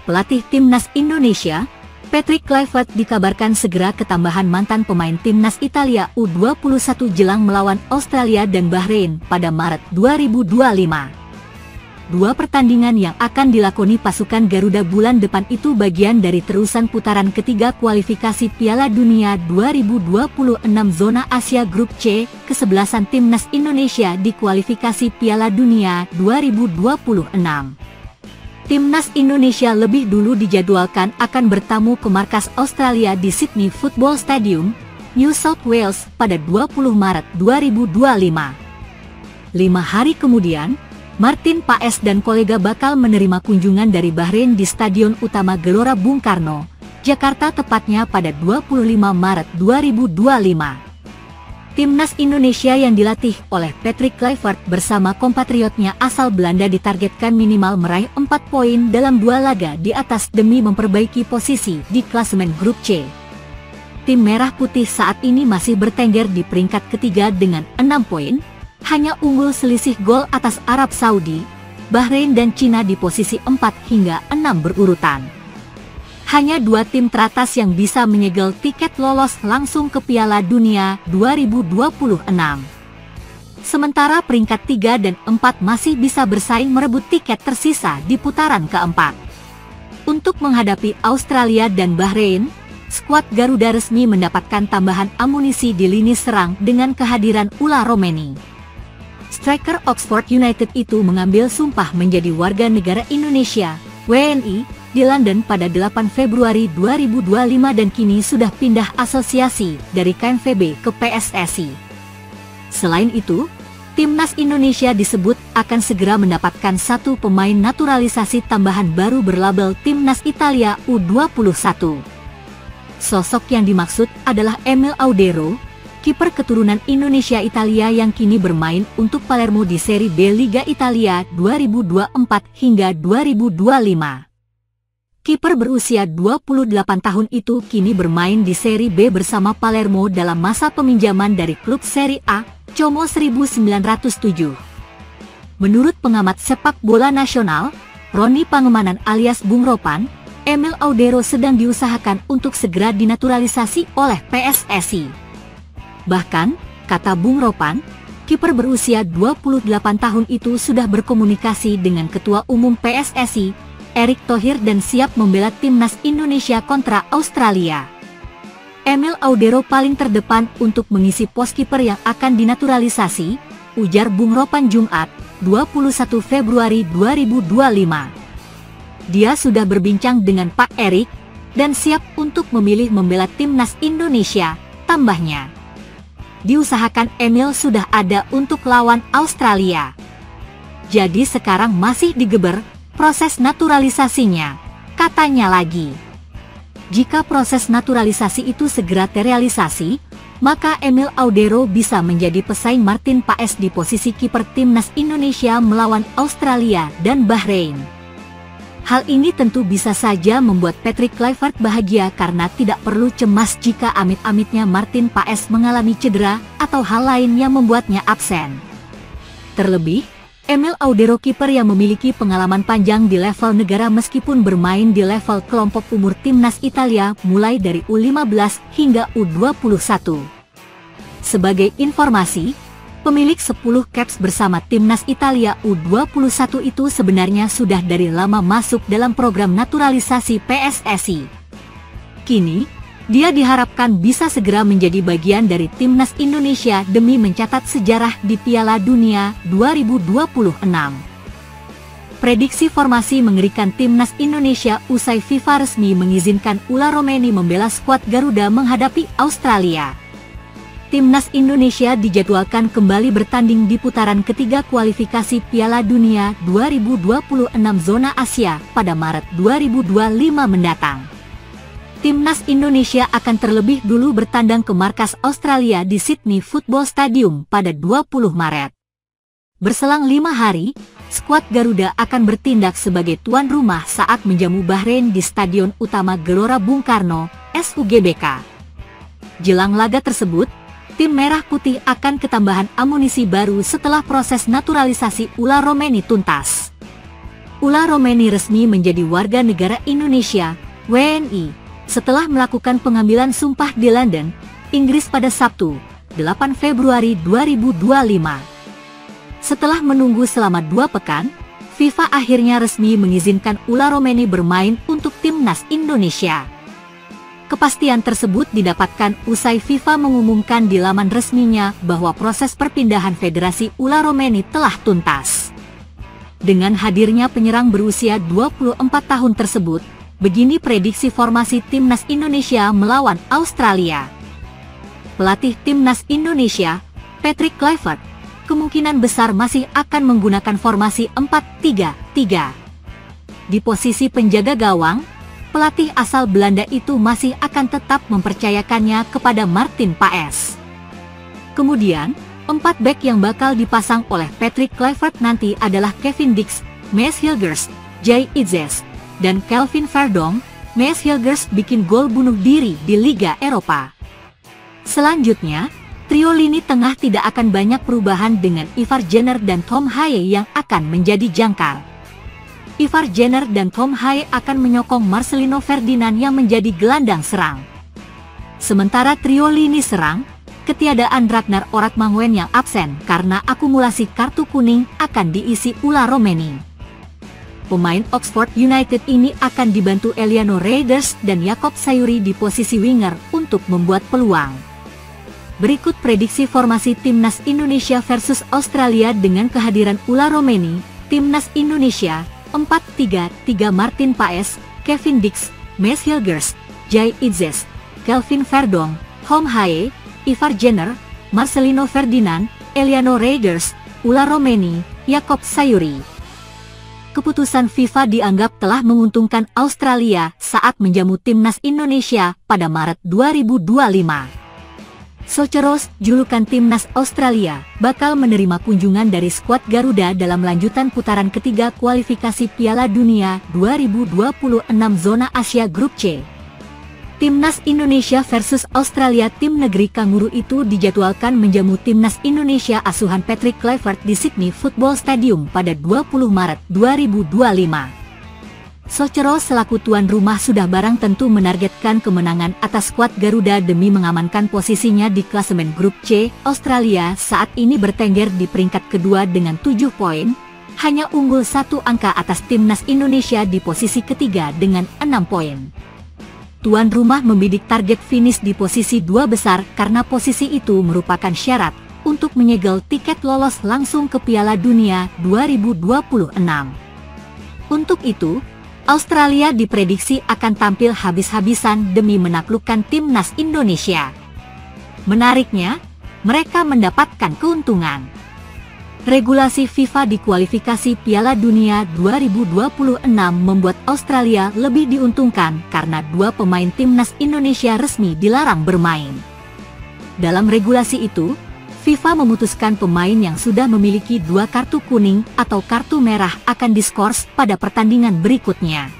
Pelatih Timnas Indonesia, Patrick Kluivert dikabarkan segera ketambahan mantan pemain Timnas Italia U21 jelang melawan Australia dan Bahrain pada Maret 2025. Dua pertandingan yang akan dilakoni pasukan Garuda bulan depan itu bagian dari terusan putaran ketiga kualifikasi Piala Dunia 2026 Zona Asia Grup C, kesebelasan Timnas Indonesia di kualifikasi Piala Dunia 2026. Timnas Indonesia lebih dulu dijadwalkan akan bertamu ke markas Australia di Sydney Football Stadium, New South Wales pada 20 Maret 2025. 5 hari kemudian, Martin Paes dan kolega bakal menerima kunjungan dari Bahrain di Stadion Utama Gelora Bung Karno, Jakarta tepatnya pada 25 Maret 2025. Timnas Indonesia yang dilatih oleh Patrick Kluivert bersama kompatriotnya asal Belanda ditargetkan minimal meraih 4 poin dalam 2 laga di atas demi memperbaiki posisi di klasemen grup C. Tim Merah Putih saat ini masih bertengger di peringkat ketiga dengan 6 poin, hanya unggul selisih gol atas Arab Saudi, Bahrain dan Cina di posisi 4 hingga 6 berurutan. Hanya 2 tim teratas yang bisa menyegel tiket lolos langsung ke Piala Dunia 2026. Sementara peringkat 3 dan 4 masih bisa bersaing merebut tiket tersisa di putaran keempat. Untuk menghadapi Australia dan Bahrain, skuad Garuda resmi mendapatkan tambahan amunisi di lini serang dengan kehadiran Ula Romeni. Striker Oxford United itu mengambil sumpah menjadi warga negara Indonesia, WNI, di London pada 8 Februari 2025 dan kini sudah pindah asosiasi dari KNVB ke PSSI. Selain itu, Timnas Indonesia disebut akan segera mendapatkan 1 pemain naturalisasi tambahan baru berlabel Timnas Italia U21. Sosok yang dimaksud adalah Emil Audero, kiper keturunan Indonesia Italia yang kini bermain untuk Palermo di Serie B Liga Italia 2024 hingga 2025. Kiper berusia 28 tahun itu kini bermain di Serie B bersama Palermo dalam masa peminjaman dari klub Serie A, Como 1907. Menurut pengamat sepak bola nasional, Roni Pangemanan alias Bung Ropan, Emil Audero sedang diusahakan untuk segera dinaturalisasi oleh PSSI. Bahkan, kata Bung Ropan, kiper berusia 28 tahun itu sudah berkomunikasi dengan Ketua Umum PSSI, Erick Thohir dan siap membela Timnas Indonesia kontra Australia. Emil Audero paling terdepan untuk mengisi pos kiper yang akan dinaturalisasi, ujar Bung Ropan Jumat, 21 Februari 2025. Dia sudah berbincang dengan Pak Erick dan siap untuk memilih membela Timnas Indonesia, tambahnya. Diusahakan Emil sudah ada untuk lawan Australia. Jadi sekarang masih digeber proses naturalisasinya, katanya lagi. Jika proses naturalisasi itu segera terrealisasi, maka Emil Audero bisa menjadi pesaing Martin Paes di posisi kiper Timnas Indonesia melawan Australia dan Bahrain. Hal ini tentu bisa saja membuat Patrick Kluivert bahagia karena tidak perlu cemas jika amit-amitnya Martin Paes mengalami cedera atau hal lain yang membuatnya absen. Terlebih, Emil Audero kiper yang memiliki pengalaman panjang di level negara meskipun bermain di level kelompok umur Timnas Italia mulai dari U15 hingga U21. Sebagai informasi, pemilik 10 caps bersama Timnas Italia U21 itu sebenarnya sudah dari lama masuk dalam program naturalisasi PSSI. Kini, dia diharapkan bisa segera menjadi bagian dari Timnas Indonesia demi mencatat sejarah di Piala Dunia 2026. Prediksi formasi mengerikan Timnas Indonesia usai FIFA resmi mengizinkan Ula Romeni membela skuad Garuda menghadapi Australia. Timnas Indonesia dijadwalkan kembali bertanding di putaran ketiga kualifikasi Piala Dunia 2026 Zona Asia pada Maret 2025 mendatang. Timnas Indonesia akan terlebih dulu bertandang ke markas Australia di Sydney Football Stadium pada 20 Maret. Berselang 5 hari, skuad Garuda akan bertindak sebagai tuan rumah saat menjamu Bahrain di Stadion Utama Gelora Bung Karno, SUGBK. Jelang laga tersebut, tim Merah Putih akan ketambahan amunisi baru setelah proses naturalisasi Ula Romeni tuntas. Ula Romeni resmi menjadi warga negara Indonesia, WNI, setelah melakukan pengambilan sumpah di London, Inggris pada Sabtu, 8 Februari 2025. Setelah menunggu selama 2 pekan, FIFA akhirnya resmi mengizinkan Ula Romeni bermain untuk timnas Indonesia. Kepastian tersebut didapatkan usai FIFA mengumumkan di laman resminya bahwa proses perpindahan Federasi Ula Romeni telah tuntas. Dengan hadirnya penyerang berusia 24 tahun tersebut, begini prediksi formasi timnas Indonesia melawan Australia. Pelatih timnas Indonesia, Patrick Kluivert, kemungkinan besar masih akan menggunakan formasi 4-3-3. Di posisi penjaga gawang, pelatih asal Belanda itu masih akan tetap mempercayakannya kepada Martin Paes. Kemudian, 4 bek yang bakal dipasang oleh Patrick Kluivert nanti adalah Kevin Dix, Maes Hilgers, Jay Itzes, dan Kelvin Verdonk. Maes Hilgers bikin gol bunuh diri di Liga Eropa. Selanjutnya, trio lini tengah tidak akan banyak perubahan dengan Ivar Jenner dan Tom Haye yang akan menjadi jangkar. Ivar Jenner dan Tom Haye akan menyokong Marcelino Ferdinand yang menjadi gelandang serang. Sementara trio lini serang, ketiadaan Ragnar Oratmangoen yang absen karena akumulasi kartu kuning akan diisi Ula Romeni. Pemain Oxford United ini akan dibantu Eliano Reinders dan Jakob Sayuri di posisi winger untuk membuat peluang. Berikut prediksi formasi timnas Indonesia versus Australia dengan kehadiran Ula Romeni. Timnas Indonesia 4-3-3 Martin Paes, Kevin Dix, Maes Hilgers, Jay Itzes, Kelvin Verdonk, Tom Haye, Ivar Jenner, Marcelino Ferdinand, Eliano Reinders, Ula Romeni, Jakob Sayuri. Keputusan FIFA dianggap telah menguntungkan Australia saat menjamu timnas Indonesia pada Maret 2025. Soceros, julukan timnas Australia, bakal menerima kunjungan dari skuad Garuda dalam lanjutan putaran ketiga kualifikasi Piala Dunia 2026 Zona Asia Grup C. Timnas Indonesia versus Australia. Tim negeri kanguru itu dijadwalkan menjamu timnas Indonesia asuhan Patrick Kluivert di Sydney Football Stadium pada 20 Maret 2025. Soceros selaku tuan rumah sudah barang tentu menargetkan kemenangan atas skuad Garuda demi mengamankan posisinya di klasemen Grup C. Australia saat ini bertengger di peringkat kedua dengan 7 poin, hanya unggul 1 angka atas timnas Indonesia di posisi ketiga dengan 6 poin. Tuan rumah membidik target finish di posisi 2 besar karena posisi itu merupakan syarat untuk menyegel tiket lolos langsung ke Piala Dunia 2026. Untuk itu, Australia diprediksi akan tampil habis-habisan demi menaklukkan timnas Indonesia. Menariknya, mereka mendapatkan keuntungan. Regulasi FIFA di kualifikasi Piala Dunia 2026 membuat Australia lebih diuntungkan karena 2 pemain timnas Indonesia resmi dilarang bermain. Dalam regulasi itu, FIFA memutuskan pemain yang sudah memiliki 2 kartu kuning atau kartu merah akan diskors pada pertandingan berikutnya.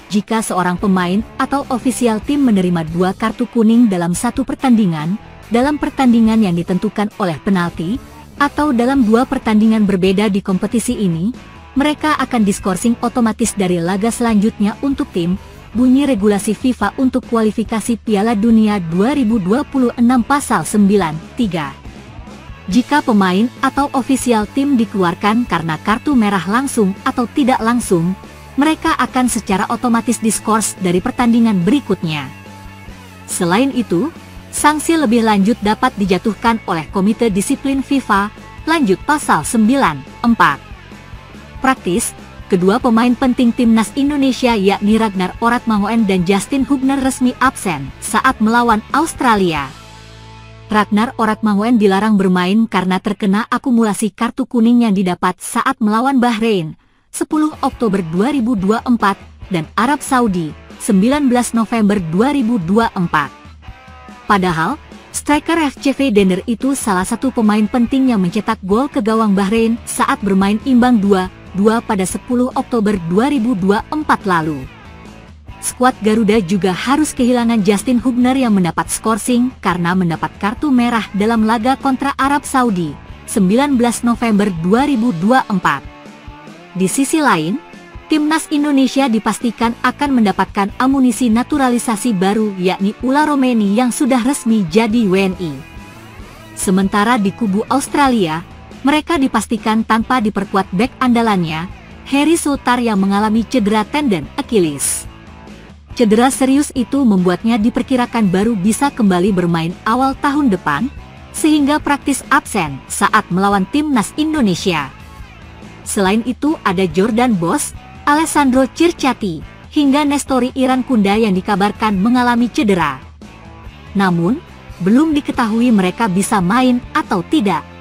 Jika seorang pemain atau ofisial tim menerima 2 kartu kuning dalam satu pertandingan, dalam pertandingan yang ditentukan oleh penalti, atau dalam 2 pertandingan berbeda di kompetisi ini, mereka akan diskorsing otomatis dari laga selanjutnya untuk tim. Bunyi regulasi FIFA untuk kualifikasi Piala Dunia 2026 pasal 9(3). Jika pemain atau ofisial tim dikeluarkan karena kartu merah langsung atau tidak langsung, mereka akan secara otomatis diskors dari pertandingan berikutnya. Selain itu, sanksi lebih lanjut dapat dijatuhkan oleh Komite Disiplin FIFA, lanjut pasal 9(4). Praktis, kedua pemain penting timnas Indonesia yakni Ragnar Oratmangoen dan Justin Hubner resmi absen saat melawan Australia. Ragnar Oratmangoen dilarang bermain karena terkena akumulasi kartu kuning yang didapat saat melawan Bahrain, 10 Oktober 2024, dan Arab Saudi, 19 November 2024. Padahal, striker FCV Dender itu salah satu pemain penting yang mencetak gol ke gawang Bahrain saat bermain imbang 2-2 pada 10 Oktober 2024 lalu. Skuad Garuda juga harus kehilangan Justin Hubner yang mendapat skorsing karena mendapat kartu merah dalam laga kontra Arab Saudi, 19 November 2024. Di sisi lain, Timnas Indonesia dipastikan akan mendapatkan amunisi naturalisasi baru, yakni Ula Romeni yang sudah resmi jadi WNI. Sementara di kubu Australia, mereka dipastikan tanpa diperkuat bek andalannya, Harry Souttar yang mengalami cedera tendon Achilles. Cedera serius itu membuatnya diperkirakan baru bisa kembali bermain awal tahun depan, sehingga praktis absen saat melawan Timnas Indonesia. Selain itu ada Jordan Boss, Alessandro Circati, hingga Nestori Irankunda yang dikabarkan mengalami cedera. Namun, belum diketahui mereka bisa main atau tidak.